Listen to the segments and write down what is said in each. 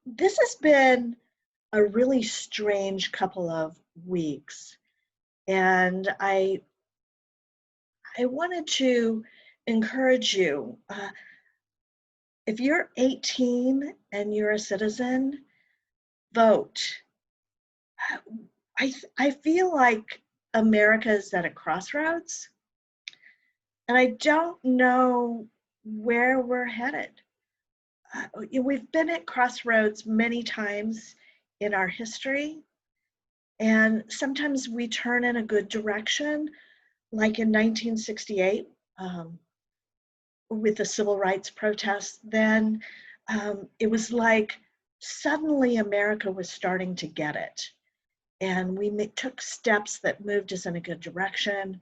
This has been a really strange couple of weeks, and I wanted to encourage you. If you're 18 and you're a citizen, vote. I feel like America is at a crossroads, and I don't know where we're headed. We've been at crossroads many times in our history, and sometimes we turn in a good direction, like in 1968 with the civil rights protests. Then it was like suddenly America was starting to get it. And we took steps that moved us in a good direction.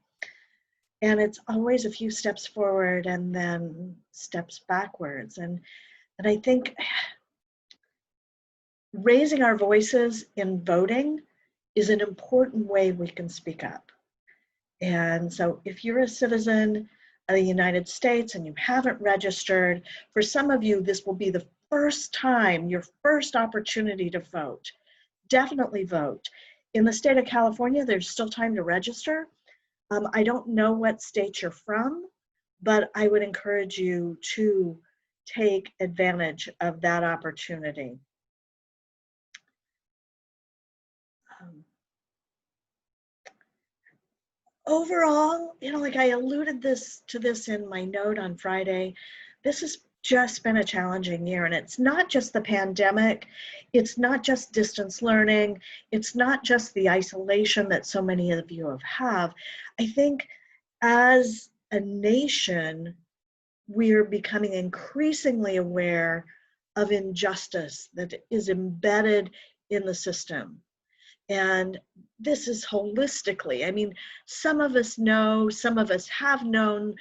And it's always a few steps forward and then steps backwards. And I think raising our voices in voting is an important way we can speak up. And so if you're a citizen of the United States and you haven't registered, for some of you, this will be the first time, your first opportunity to vote. Definitely vote. In the state of California, there's still time to register. I don't know what state you're from, but I would encourage you to take advantage of that opportunity. Overall, like I alluded to this in my note on Friday, this has just been a challenging year. And it's not just the pandemic, it's not just distance learning, it's not just the isolation that so many of you have. I think as a nation, we're becoming increasingly aware of injustice that is embedded in the system. And this is holistically. I mean, some of us know, some of us have known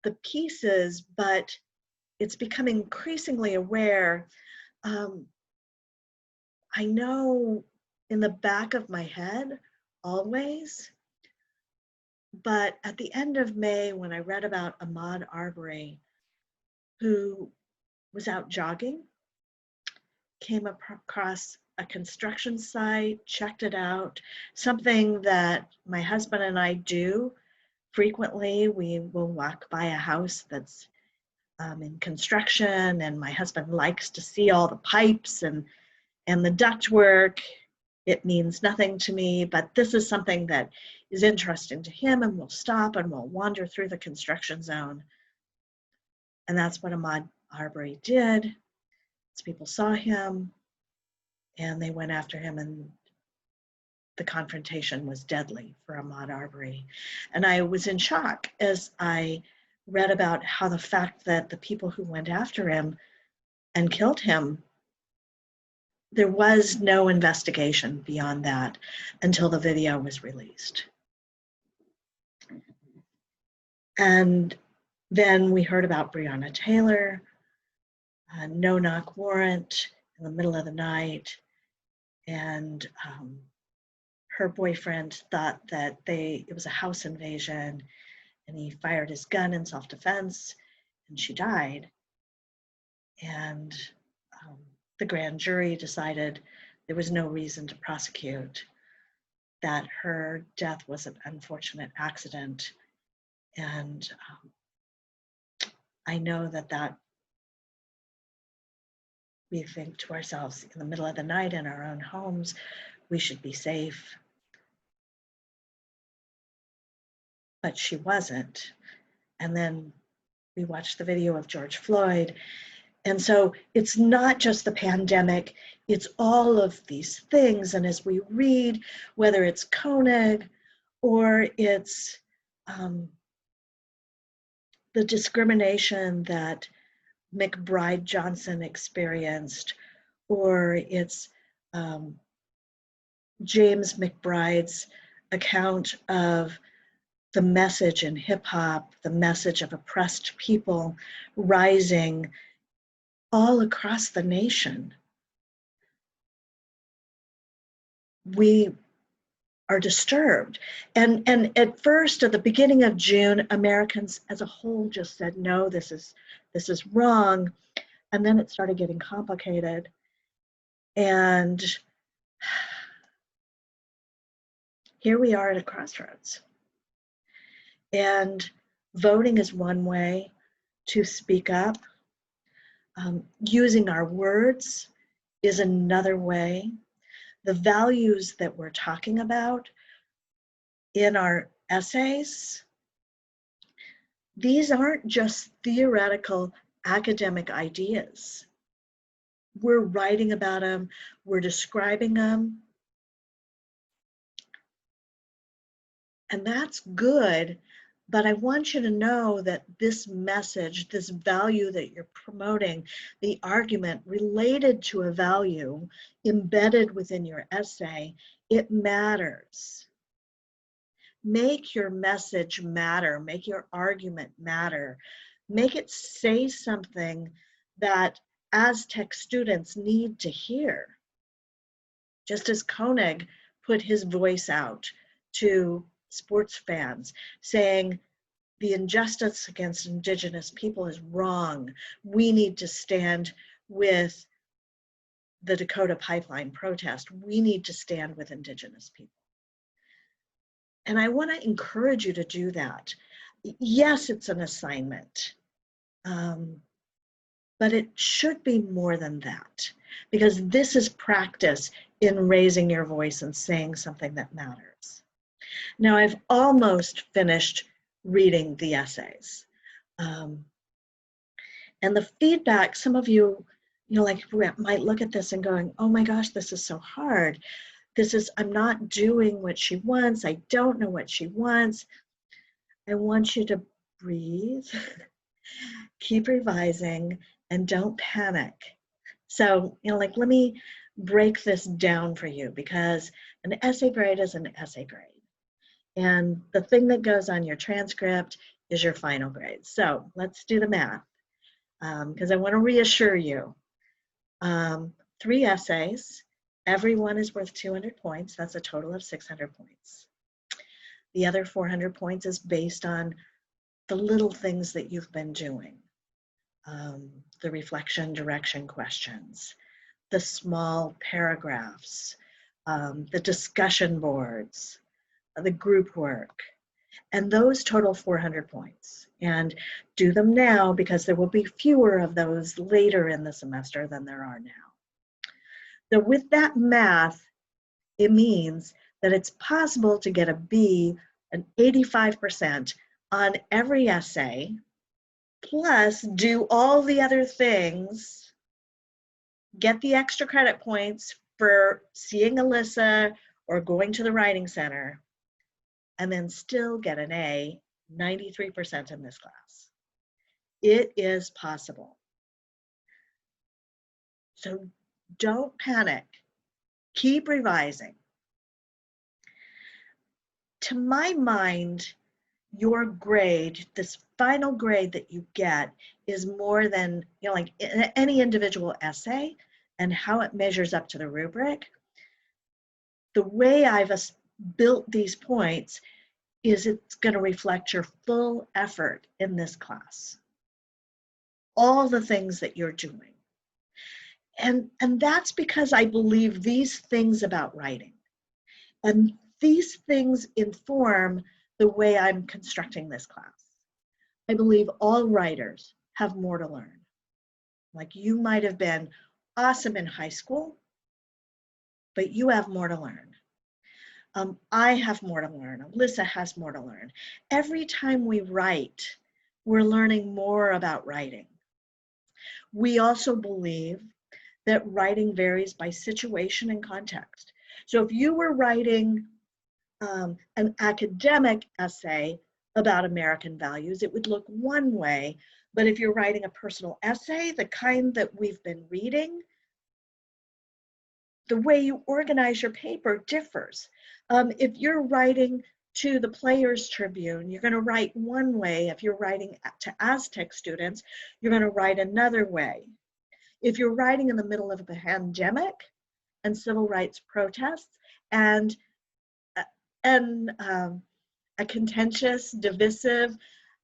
the pieces, but it's becoming increasingly aware. I know in the back of my head, always, but at the end of May, when I read about Ahmaud Arbery, who was out jogging, came across a construction site, checked it out, something that my husband and I do frequently. We will walk by a house that's in construction, and my husband likes to see all the pipes and the ductwork. It means nothing to me, but this is something that is interesting to him, and we'll stop and we'll wander through the construction zone. And that's what Ahmaud Arbery did. As people saw him, and they went after him, and the confrontation was deadly for Ahmaud Arbery. And I was in shock as I read about how the fact that the people who went after him and killed him, there was no investigation beyond that until the video was released. And then we heard about Breonna Taylor, a no-knock warrant in the middle of the night, and her boyfriend thought that it was a house invasion, and he fired his gun in self-defense, and she died. And the grand jury decided there was no reason to prosecute, that her death was an unfortunate accident. And I know that we think to ourselves in the middle of the night in our own homes, we should be safe. But she wasn't. And then we watched the video of George Floyd. And so it's not just the pandemic, it's all of these things. And as we read, whether it's Koenig or it's the discrimination that McBride Johnson experienced, or it's James McBride's account of the message in hip hop, the message of oppressed people rising all across the nation. We are disturbed. And at first, at the beginning of June, Americans as a whole just said, no, this is wrong. And then it started getting complicated. And here we are at a crossroads. And voting is one way to speak up. Using our words is another way. The values that we're talking about in our essays, these aren't just theoretical academic ideas. We're writing about them, we're describing them, and that's good. But I want you to know that this message, this value that you're promoting, the argument related to a value embedded within your essay, it matters. Make your message matter, make your argument matter, make it say something that Aztec students need to hear. Just as Koenig put his voice out to sports fans saying, the injustice against Indigenous people is wrong. We need to stand with the Dakota Pipeline protest. We need to stand with Indigenous people. And I want to encourage you to do that. Yes, it's an assignment, but it should be more than that, because this is practice in raising your voice and saying something that matters. Now, I've almost finished reading the essays. And the feedback, some of you, like might look at this and going, oh my gosh, this is so hard. I'm not doing what she wants. I don't know what she wants. I want you to breathe, keep revising, and don't panic. So, let me break this down for you, because an essay grade is an essay grade. And the thing that goes on your transcript is your final grade. So let's do the math, because I want to reassure you. 3 essays, every one is worth 200 points. That's a total of 600 points. The other 400 points is based on the little things that you've been doing. The reflection direction questions, the small paragraphs, the discussion boards, the group work, and those total 400 points. And do them now, because there will be fewer of those later in the semester than there are now. So with that math, it means that it's possible to get a B, an 85% on every essay, plus do all the other things, get the extra credit points for seeing Alyssa or going to the writing center, and then still get an A, 93% in this class. It is possible. So don't panic. Keep revising. To my mind, your grade, this final grade that you get, is more than, like any individual essay and how it measures up to the rubric. The way I've built these points is it's going to reflect your full effort in this class. All the things that you're doing. And that's because I believe these things about writing. And these things inform the way I'm constructing this class. I believe all writers have more to learn. Like, you might have been awesome in high school, but you have more to learn. I have more to learn. Alyssa has more to learn. Every time we write, we're learning more about writing. We also believe that writing varies by situation and context. So if you were writing an academic essay about American values, it would look one way. But if you're writing a personal essay, the kind that we've been reading, the way you organize your paper differs. If you're writing to the Players Tribune, you're going to write one way. If you're writing to Aztec students, you're going to write another way. If you're writing in the middle of a pandemic and civil rights protests and a contentious, divisive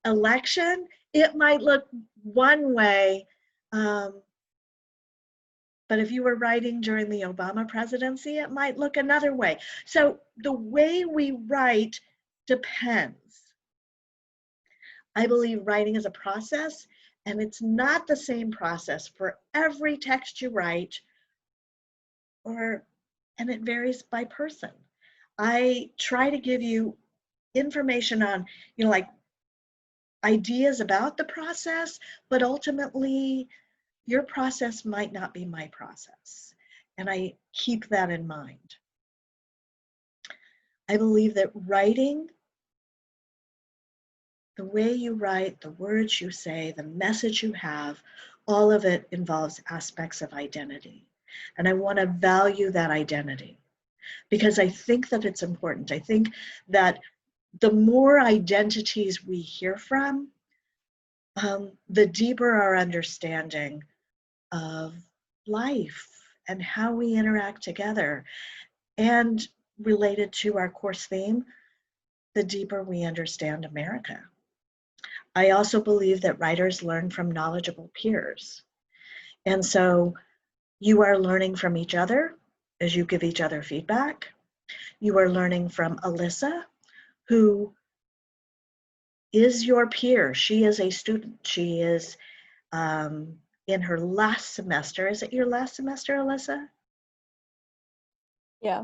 election, it might look one way. But if you were writing during the Obama presidency, it might look another way. So the way we write depends. I believe writing is a process, and it's not the same process for every text you write, and it varies by person. I try to give you information on, like ideas about the process, but ultimately your process might not be my process. And I keep that in mind. I believe that writing, the way you write, the words you say, the message you have, all of it involves aspects of identity. And I want to value that identity because I think that it's important. I think that the more identities we hear from, the deeper our understanding of life and how we interact together. And related to our course theme, the deeper we understand America. I also believe that writers learn from knowledgeable peers. And so you are learning from each other as you give each other feedback. You are learning from Alyssa, who is your peer. She is a student. She is in her last semester. Is it your last semester, Alyssa? Yeah.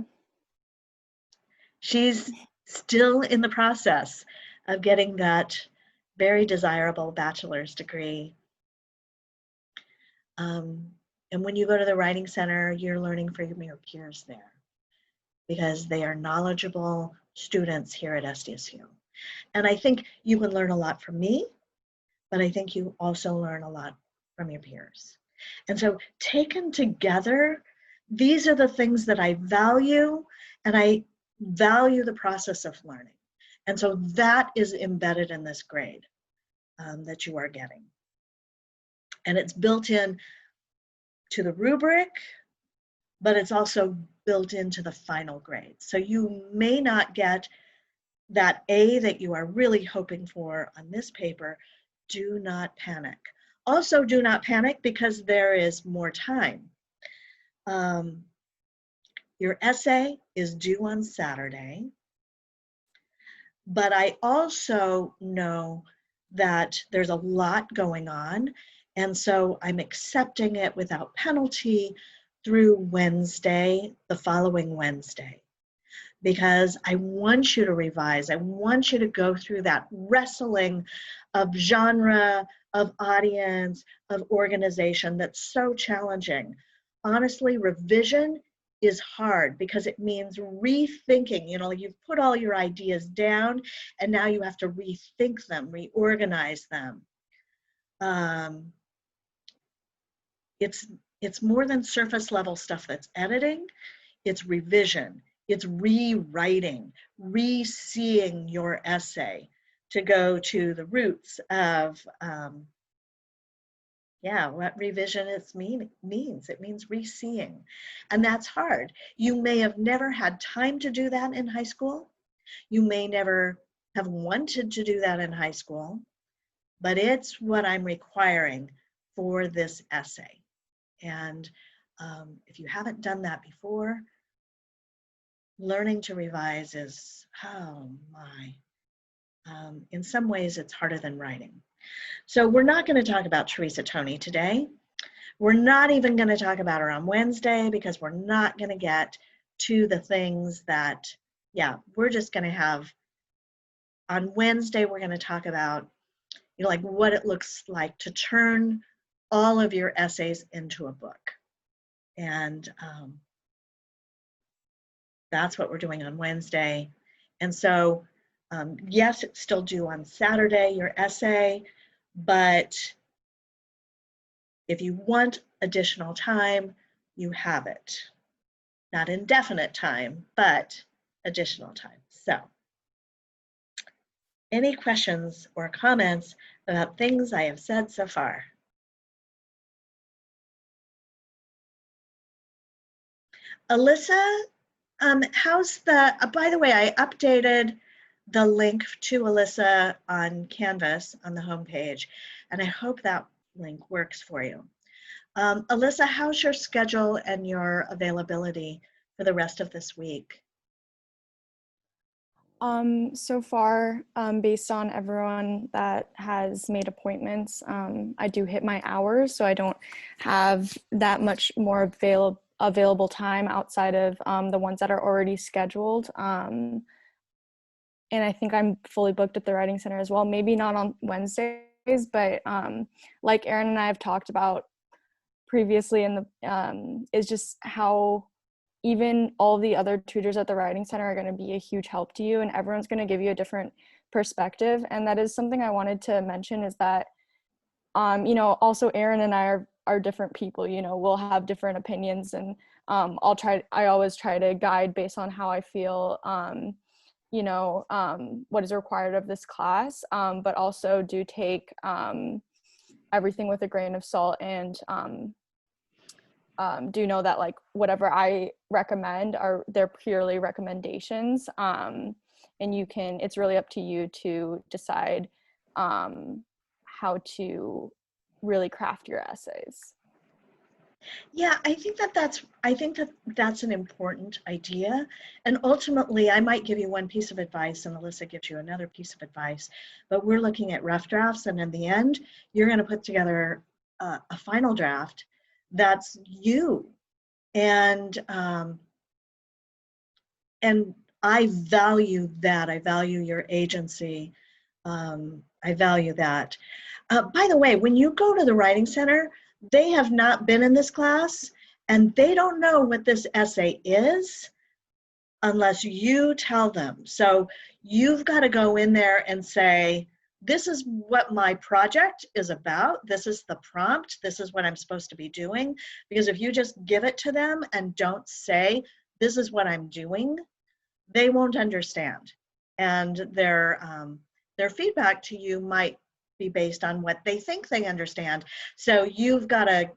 She's still in the process of getting that very desirable bachelor's degree. And when you go to the Writing Center, you're learning from your peers there because they are knowledgeable students here at SDSU. And I think you can learn a lot from me, but I think you also learn a lot from your peers. And so taken together, these are the things that I value, and I value the process of learning. And so that is embedded in this grade that you are getting. And it's built in to the rubric, but it's also built into the final grade. So you may not get that A that you are really hoping for on this paper. Do not panic. Also, do not panic because there is more time. Your essay is due on Saturday, but I also know that there's a lot going on, and so I'm accepting it without penalty through Wednesday, the following Wednesday, because I want you to revise. I want you to go through that wrestling of genre, of audience, of organization that's so challenging. Honestly, revision is hard because it means rethinking. You've put all your ideas down and now you have to rethink them, reorganize them. It's more than surface level stuff that's editing. It's revision. It's rewriting, re-seeing your essay to go to the roots of what revision means. It means re-seeing. And that's hard. You may have never had time to do that in high school. You may never have wanted to do that in high school, but it's what I'm requiring for this essay. And if you haven't done that before, learning to revise is, oh my. In some ways, it's harder than writing. So we're not going to talk about Teresa Tony today. We're not even going to talk about her on Wednesday because we're not going to get to the things that, we're just going to have, on Wednesday, we're going to talk about, like what it looks like to turn all of your essays into a book. And that's what we're doing on Wednesday. And so, yes, it's still due on Saturday, your essay, but if you want additional time, you have it. Not indefinite time, but additional time. So, any questions or comments about things I have said so far? Alyssa, how's by the way, I updated the link to Alyssa on Canvas on the homepage, and I hope that link works for you. Alyssa, how's your schedule and your availability for the rest of this week? So far, based on everyone that has made appointments, I do hit my hours, so I don't have that much more available time outside of the ones that are already scheduled. And I think I'm fully booked at the Writing Center as well. Maybe not on Wednesdays, but like Erin and I have talked about previously in the is just how even all the other tutors at the Writing Center are going to be a huge help to you, and everyone's going to give you a different perspective. And that is something I wanted to mention, is that also Erin and I are different people. We'll have different opinions, and I always try to guide based on how I feel, what is required of this class, but also do take everything with a grain of salt, and do know that like whatever I recommend they're purely recommendations, and it's really up to you to decide how to really craft your essays. Yeah, I think that that's an important idea. And ultimately, I might give you one piece of advice and Alyssa gives you another piece of advice, but we're looking at rough drafts, and in the end, you're going to put together a final draft that's you. And I value that. I value your agency. I value that. By the way, when you go to the Writing Center, they have not been in this class and they don't know what this essay is unless you tell them. So you've got to go in there and say, this is what my project is about. This is the prompt. This is what I'm supposed to be doing. Because if you just give it to them and don't say, this is what I'm doing, they won't understand. And their feedback to you might be based on what they think they understand. So you've got to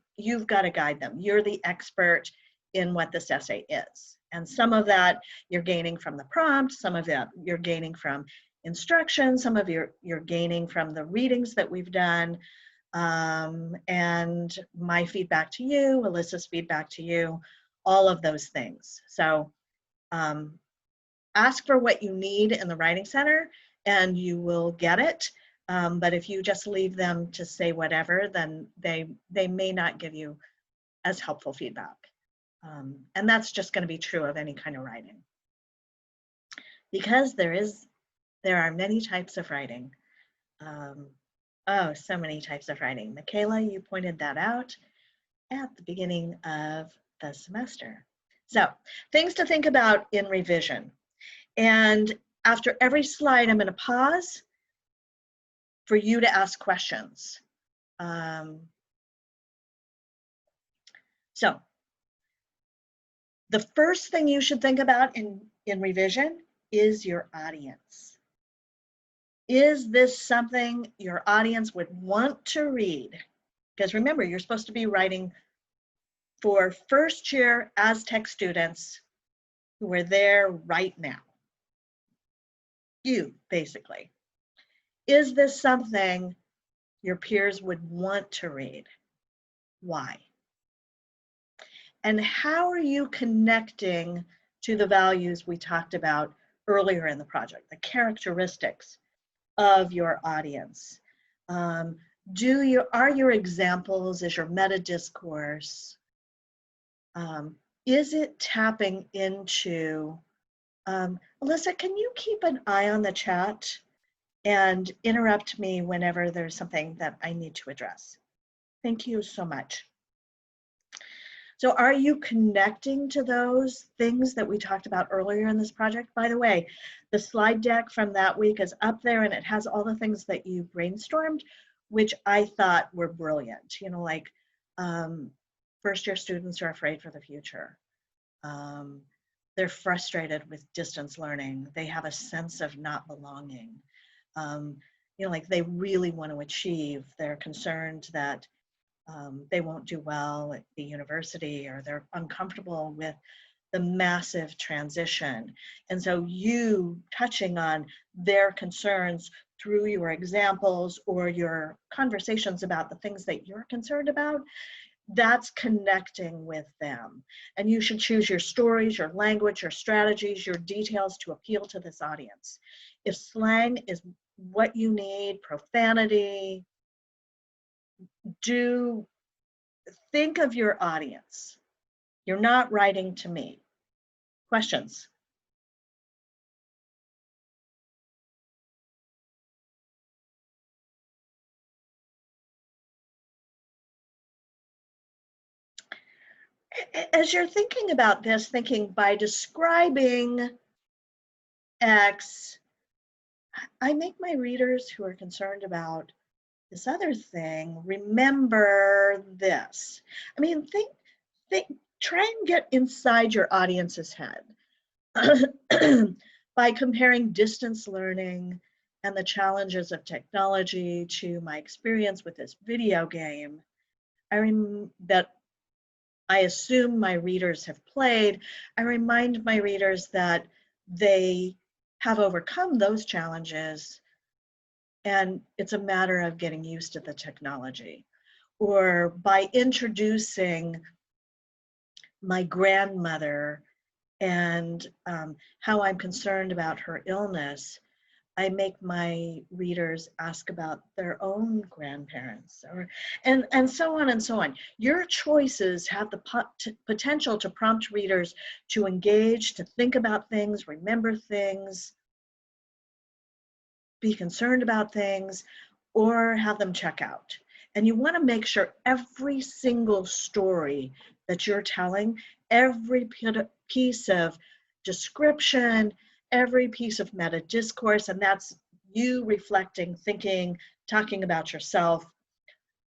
guide them. You're the expert in what this essay is. And some of that you're gaining from the prompt, some of that you're gaining from instruction, some of you're gaining from the readings that we've done, and my feedback to you, Alyssa's feedback to you, all of those things. So ask for what you need in the Writing Center and you will get it. But if you just leave them to say whatever, then they may not give you as helpful feedback. And that's just going to be true of any kind of writing. Because there are many types of writing. So many types of writing. Michaela, you pointed that out at the beginning of the semester. So things to think about in revision. And after every slide, I'm going to pause for you to ask questions. So the first thing you should think about in revision is your audience. Is this something your audience would want to read? Because remember, you're supposed to be writing for first year Aztec students who are there right now. You, basically. Is this something your peers would want to read? Why? And how are you connecting to the values we talked about earlier in the project, the characteristics of your audience? Are your examples, is your meta discourse, is it tapping into, Alyssa, can you keep an eye on the chat and interrupt me whenever there's something that I need to address? Thank you so much. So are you connecting to those things that we talked about earlier in this project? By the way, the slide deck from that week is up there and it has all the things that you brainstormed, which I thought were brilliant. Like first year students are afraid for the future. They're frustrated with distance learning. They have a sense of not belonging. Like they really want to achieve. They're concerned that they won't do well at the university, or they're uncomfortable with the massive transition. And so you touching on their concerns through your examples or your conversations about the things that you're concerned about, that's connecting with them. And you should choose your stories, your language, your strategies, your details to appeal to this audience. If slang is what you need, profanity, think of your audience. You're not writing to me. Questions? As you're thinking about this, thinking by describing X, I make my readers who are concerned about this other thing remember this. I mean, try and get inside your audience's head by comparing distance learning and the challenges of technology to my experience with this video game. That I assume my readers have played. I remind my readers that they have overcome those challenges, and it's a matter of getting used to the technology. Or by introducing my grandmother and how I'm concerned about her illness, I make my readers ask about their own grandparents, and so on and so on. Your choices have the potential to prompt readers to engage, to think about things, remember things, be concerned about things, or have them check out. And you want to make sure every single story that you're telling, every piece of description, every piece of meta discourse, and that's you reflecting, thinking, talking about yourself,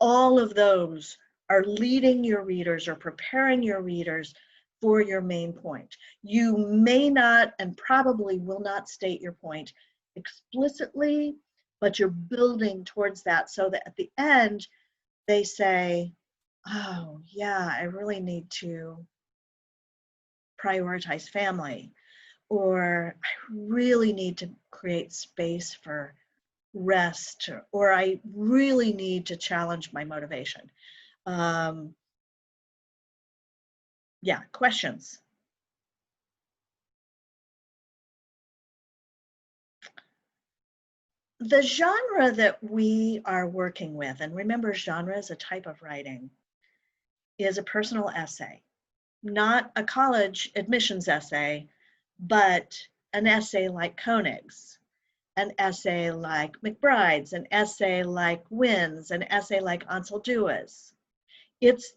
all of those are leading your readers or preparing your readers for your main point. You may not and probably will not state your point explicitly, but you're building towards that so that at the end they say, oh yeah, I really need to prioritize family, or I really need to create space for rest, or I really need to challenge my motivation. Yeah, questions? The genre that we are working with, and remember, genre is a type of writing, is a personal essay, not a college admissions essay, but an essay like Koenig's, an essay like McBride's, an essay like Wynn's, an essay like Ansel Dua's. It's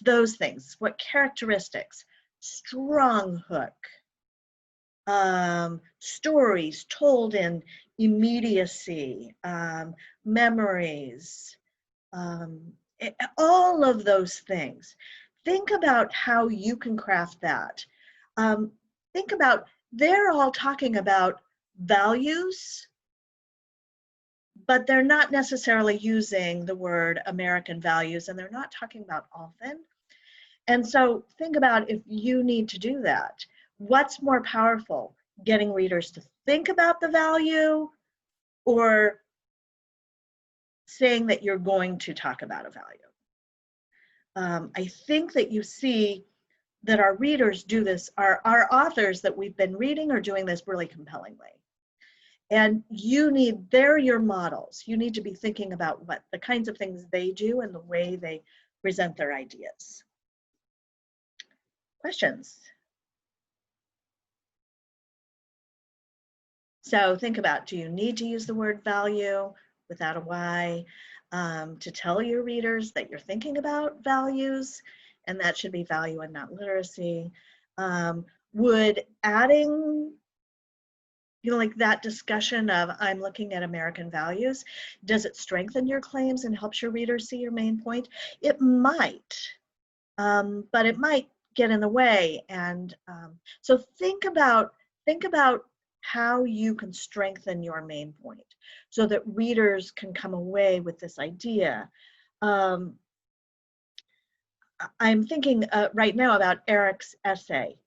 those things. What characteristics? Strong hook. Stories told in immediacy, memories, all of those things. Think about how you can craft that. Think about, they're all talking about values, but they're not necessarily using the word American values, and they're not talking about often. And so think about if you need to do that. What's more powerful, getting readers to think about the value or saying that you're going to talk about a value? I think that you see that our readers do this, our authors that we've been reading are doing this really compellingly. And they're your models. You need to be thinking about what the kinds of things they do and the way they present their ideas. Questions? So think about, do you need to use the word value without a Y to tell your readers that you're thinking about values, and that should be value and not literacy? Would adding, like that discussion of I'm looking at American values, does it strengthen your claims and helps your readers see your main point? It might, but it might get in the way. And so think about how you can strengthen your main point so that readers can come away with this idea. I'm thinking right now about Eric's essay,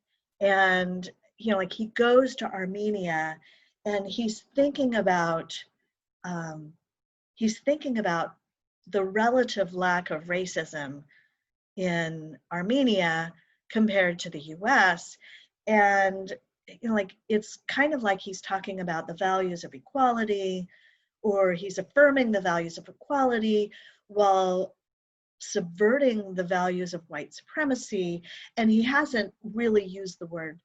and like he goes to Armenia and he's thinking about the relative lack of racism in Armenia compared to the US. And like it's kind of like he's talking about the values of equality, or he's affirming the values of equality while subverting the values of white supremacy. And he hasn't really used the word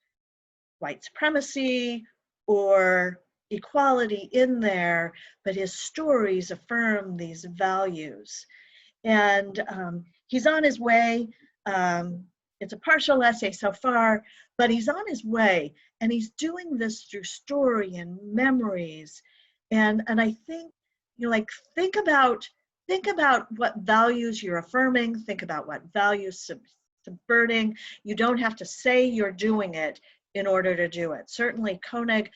white supremacy or equality in there, but his stories affirm these values. And he's on his way. It's a partial essay so far, but he's on his way, and he's doing this through story and memories. And I think, like think about what values you're affirming. Think about what values subverting. You don't have to say you're doing it in order to do it. Certainly, Koenig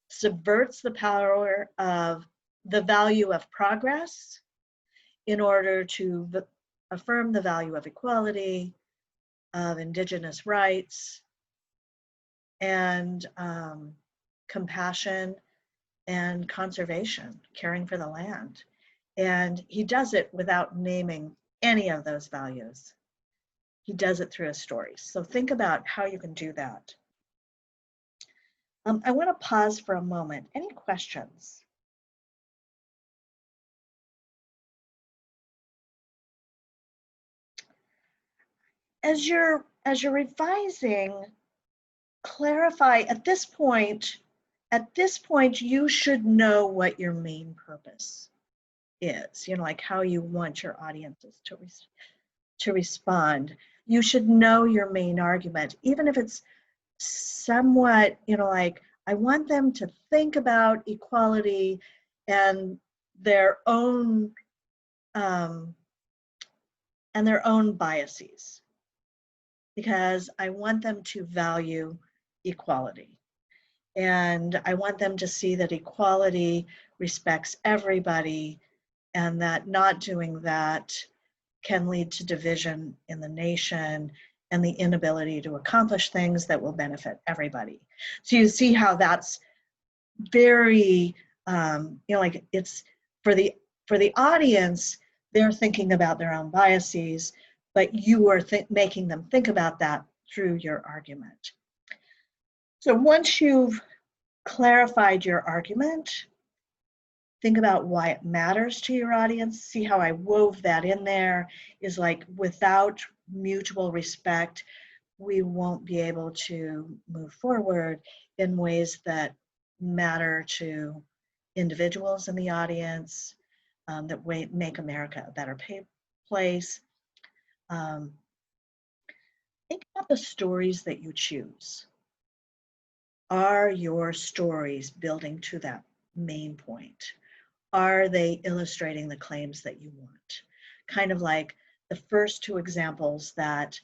subverts the power of the value of progress in order to affirm the value of equality, of indigenous rights, and compassion and conservation, caring for the land. And he does it without naming any of those values. He does it through his stories. So think about how you can do that. I want to pause for a moment. Any questions? As you're revising, clarify at this point, you should know what your main purpose is, like how you want your audiences to respond. You should know your main argument, even if it's somewhat, like, I want them to think about equality and their own biases, because I want them to value equality. And I want them to see that equality respects everybody, and that not doing that can lead to division in the nation and the inability to accomplish things that will benefit everybody. So you see how that's very, like it's for the audience, they're thinking about their own biases, but you are making them think about that through your argument. So once you've clarified your argument, think about why it matters to your audience. See how I wove that in there, is like without mutual respect, we won't be able to move forward in ways that matter to individuals in the audience, that make America a better place. Think about the stories that you choose. Are your stories building to that main point? Are they illustrating the claims that you want? Kind of like the first two examples that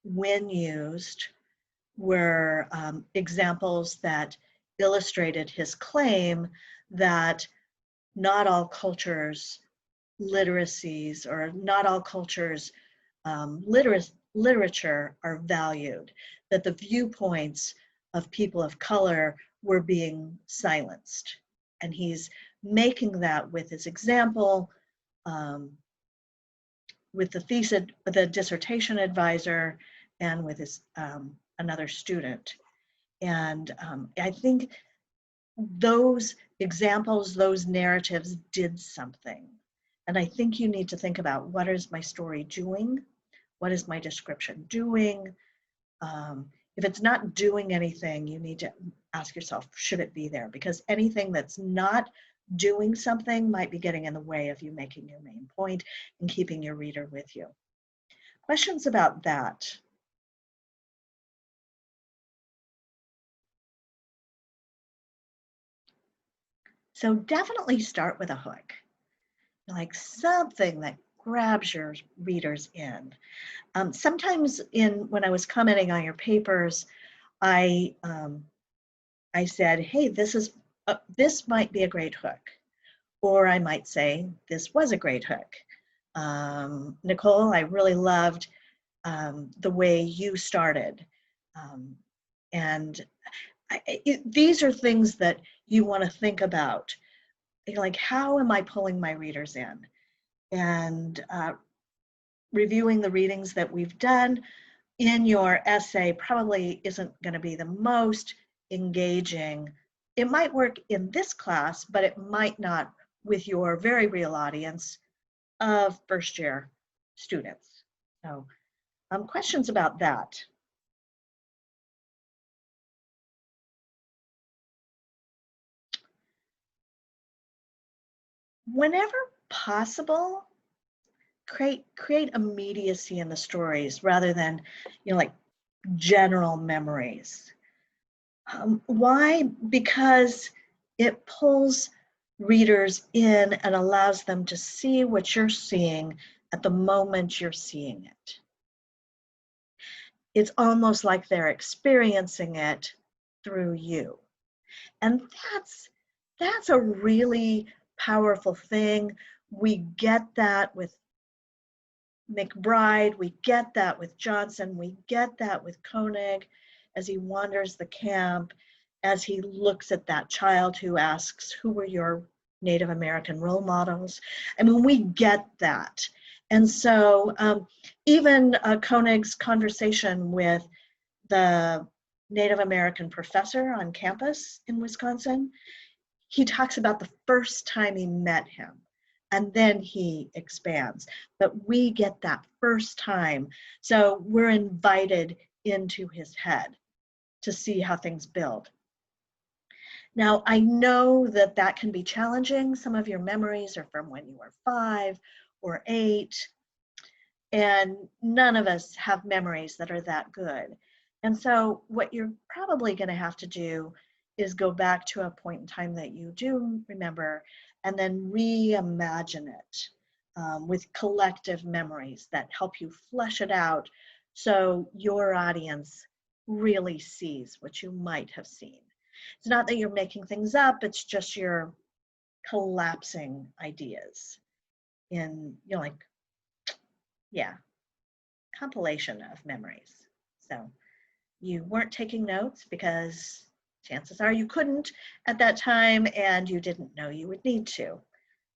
Wynne used were examples that illustrated his claim that not all cultures' literacies, or not all cultures' literature are valued, that the viewpoints of people of color were being silenced. And he's making that with his example, with the dissertation advisor, and with his another student. And I think those examples, those narratives did something. And I think you need to think about, what is my story doing? What is my description doing? If it's not doing anything, you need to ask yourself, should it be there? Because anything that's not doing something might be getting in the way of you making your main point and keeping your reader with you. Questions about that? So definitely start with a hook, like something that grabs your readers in. Sometimes when I was commenting on your papers, I said, hey, this might be a great hook. Or I might say, this was a great hook. Nicole, I really loved the way you started. And these are things that you want to think about. Like, how am I pulling my readers in? And reviewing the readings that we've done in your essay probably isn't going to be the most engaging. It might work in this class, but it might not with your very real audience of first year students. So questions about that? Whenever possible, create immediacy in the stories rather than, like general memories. Why? Because it pulls readers in and allows them to see what you're seeing at the moment you're seeing it. It's almost like they're experiencing it through you. And that's a really powerful thing. We get that with McBride, we get that with Johnson, we get that with Koenig as he wanders the camp, as he looks at that child who asks, who were your Native American role models? I mean, we get that. And so even Koenig's conversation with the Native American professor on campus in Wisconsin, he talks about the first time he met him, and then he expands. But we get that first time. So we're invited into his head to see how things build. Now, I know that that can be challenging. Some of your memories are from when you were 5 or 8, and none of us have memories that are that good. And so what you're probably going to have to do is go back to a point in time that you do remember and then reimagine it with collective memories that help you flesh it out so your audience really sees what you might have seen. It's not that you're making things up, it's just you're collapsing ideas in, compilation of memories. So you weren't taking notes because chances are you couldn't at that time and you didn't know you would need to.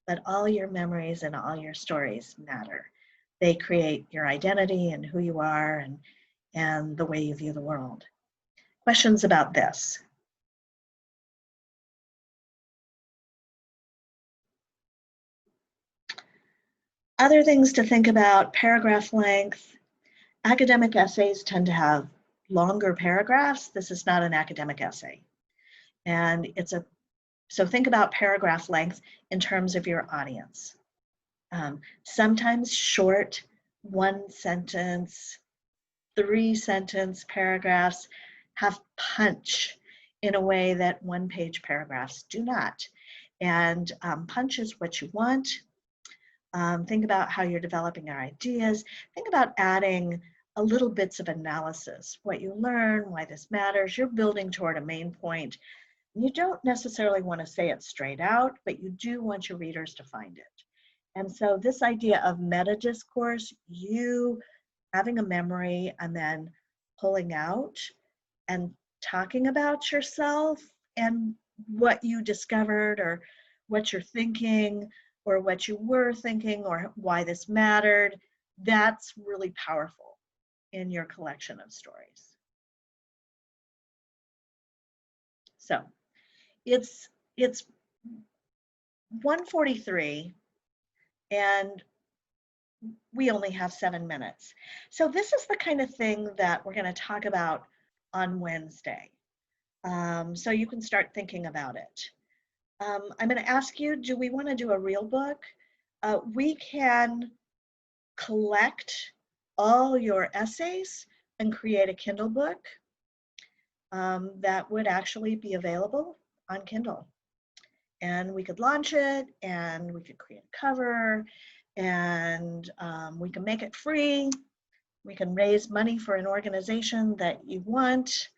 But all your memories and all your stories matter. They create your identity and who you are and the way you view the world. Questions about this? Other things to think about: paragraph length. Academic essays tend to have longer paragraphs. This is not an academic essay. And so think about paragraph length in terms of your audience. Sometimes short 1 sentence, 3 sentence paragraphs have punch in a way that 1-page paragraphs do not. And punch is what you want. Think about how you're developing your ideas. Think about adding a little bits of analysis, what you learn, why this matters. You're building toward a main point. You don't necessarily want to say it straight out, but you do want your readers to find it. And so this idea of meta discourse, you having a memory and then pulling out and talking about yourself and what you discovered or what you're thinking or what you were thinking or why this mattered, that's really powerful in your collection of stories. So it's 1:43 and we only have 7 minutes. So this is the kind of thing that we're going to talk about on Wednesday. So you can start thinking about it. I'm going to ask you, do we want to do a real book? We can collect all your essays and create a Kindle book that would actually be available on Kindle. And we could launch it and we could create a cover and we can make it free. We can raise money for an organization that you want.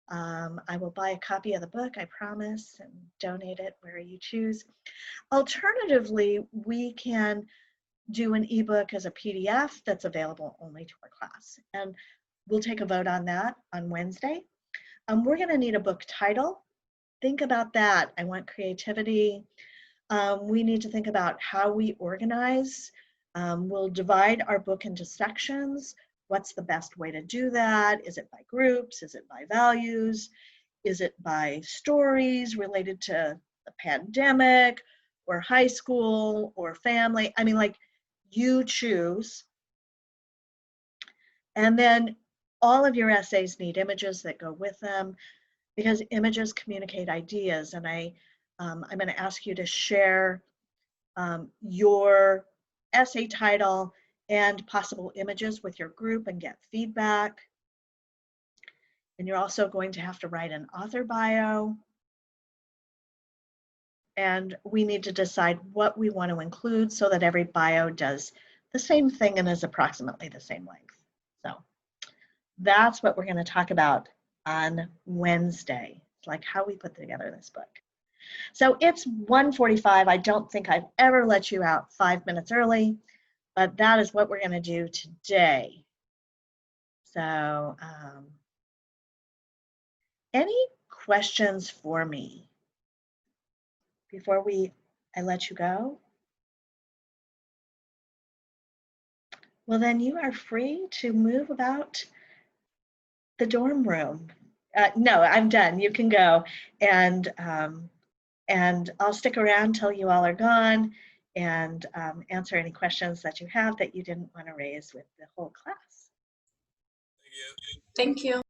I will buy a copy of the book, I promise, and donate it where you choose. Alternatively, we can do an ebook as a PDF that's available only to our class. And we'll take a vote on that on Wednesday. We're going to need a book title. Think about that. I want creativity. We need to think about how we organize We'll divide our book into sections. What's the best way to do that? Is it by groups? Is it by values? Is it by stories related to the pandemic or high school or family? I mean, like, you choose. And then all of your essays need images that go with them, because images communicate ideas. And I'm going to ask you to share your essay title and possible images with your group and get feedback. And you're also going to have to write an author bio. And we need to decide what we want to include so that every bio does the same thing and is approximately the same length. So that's what we're going to talk about on Wednesday, like how we put together this book. So it's 1:45. I don't think I've ever let you out 5 minutes early, but that is what we're going to do today. So any questions for me before I let you go? Well, then you are free to move about the dorm room. No, I'm done. You can go. And I'll stick around till you all are gone and answer any questions that you have that you didn't want to raise with the whole class. Thank you.